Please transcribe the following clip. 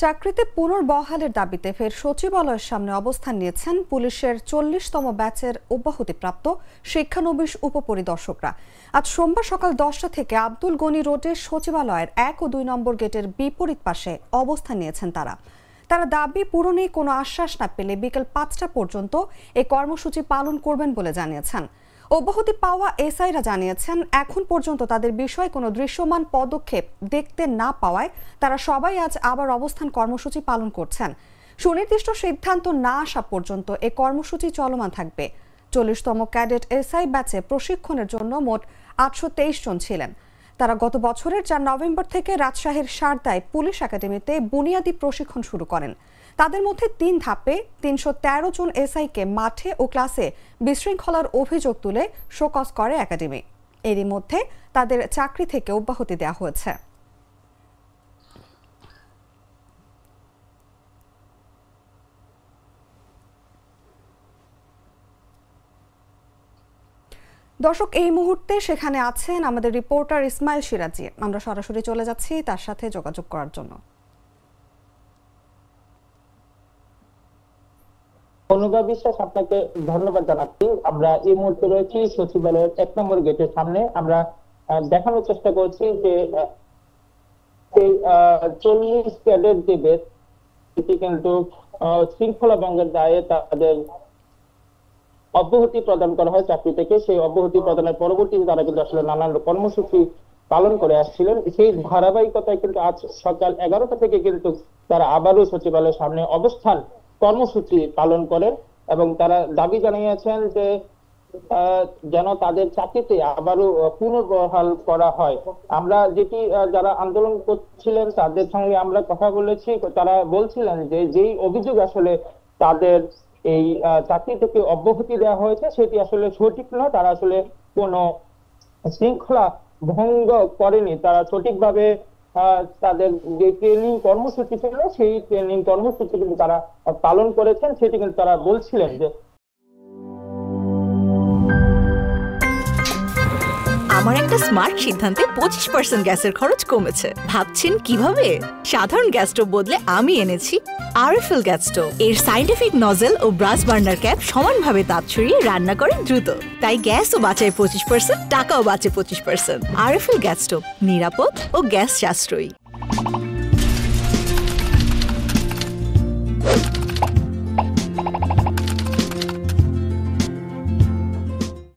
চাকরিতে পুনর্বহালের দাবিতে ফের সচিবালয়ের সামনে অবস্থান নিয়েছেন পুলিশের 40তম ব্যাচের অব্যাহতিপ্রাপ্ত শিক্ষানবিশ উপপরিদর্শকরা। আজ সোমবার সকাল 10টা থেকে আব্দুল গনি রোডের সচিবালয়ের 1 ও 2 নম্বর গেটের বিপরীত পাশে অবস্থান নিয়েছেন তারা দাবি পূরণে কোনো আশ্বাস না পেলে বিকেল 5টা পর্যন্ত এই কর্মসূচি পালন করবেন বলে জানিয়েছেন। অব্যাহতি পাওয়া এসআইরা জানিয়েছেন এখন পর্যন্ত তাদের বিষয়ে কোনো দৃশ্যমান পদক্ষেপ দেখতে না পাওয়ায় তারা সবাই আজ আবার অবস্থান কর্মসূচি পালন করছেন। সুনির্দিষ্ট সিদ্ধান্ত না আসা পর্যন্ত এই কর্মসূচি চলমান থাকবে। 40তম ক্যাডেট এসআই ব্যাচে প্রশিক্ষণের জন্য মোট 823 জন ছিলেন। তারা গত বছরের 4 নভেম্বর থেকে রাজশাহীর সারদায় পুলিশ একাডেমিতে বুনিয়াদী প্রশিক্ষণ শুরু করেন। তাদের মধ্যে 3 ধাপে 313 জন এসআইকে মাঠে ও ক্লাসে বিশৃঙ্খলার অভিযোগ তুলে শোকজ করে একাডেমি। এরই মধ্যে তাদের চাকরি থেকে অব্যাহতি দেওয়া হয়েছে। দর্শক, এই মুহূর্তে সেখানে আছেন আমাদের রিপোর্টার ইসমাইল সিরাজি। আমরা সরাসরি চলে যাচ্ছি তার সাথে যোগাযোগ করার জন্য। অনুভব বিশ্বাস, আপনাকে ধন্যবাদ জানাচ্ছি। আমরা এই মুহূর্তে রয়েছি সচিবালয়ের 1 নম্বর গেটের সামনে। আমরা দেখানোর চেষ্টা করছি যে এই 40 ক্যাডেট যে ব্যাচ, এটি কিন্তু শৃঙ্খলা ভঙ্গের দায়ে তাদের অব্যাহতি প্রদান করা হয় চাকরি থেকে। সেই অব্যাহতি প্রদানের পরবর্তীতে তারা কিন্তু আসলে নানান কর্মসূচি পালন করে আসছিলেন। সেই ধারাবাহিকতায় কিন্তু আজ সকাল 11টা থেকে কিন্তু তারা আবারও সচিবালয়ের সামনে অবস্থান কর্মসূচি পালন করেন এবং তারা দাবি জানিয়েছেন যে যেন তাদের চাকরিতে আবারও পুনর্বহাল করা হয়। আমরা যারা আন্দোলন করছিলেন তাদের সঙ্গে আমরা কথা বলেছি। তারা বলছিলেন যে যেই অভিযোগ আসলে তাদের এই চাকরি থেকে অব্যাহতি দেওয়া হয়েছে সেটি আসলে সঠিক নয়। তারা আসলে কোনো শৃঙ্খলা ভঙ্গ করেনি। তারা সঠিকভাবে তাদের যে ট্রেনিং কর্মসূচি ছিল সেই ট্রেনিং কর্মসূচি কিন্তু তারা পালন করেছেন, সেটি কিন্তু তারা বলছিলেন যে আমার একটা স্মার্ট সিদ্ধান্তে 25% গ্যাসের খরচ কমেছে। ভাবছেন কিভাবে? সাধারণ গ্যাস স্টোভ বদলে আমি এনেছি আরএফএল গ্যাস স্টোভ। এর সাইন্টিফিক নজল ও ব্রাস বার্নার ক্যাপ সমানভাবে তাপ ছড়িয়ে রান্না করে দ্রুত। তাই গ্যাসও বাঁচায় 25%, টাকাও বাঁচে 25%। আরএফএল গ্যাস স্টোভ নিরাপদ ও গ্যাস সাশ্রয়ী।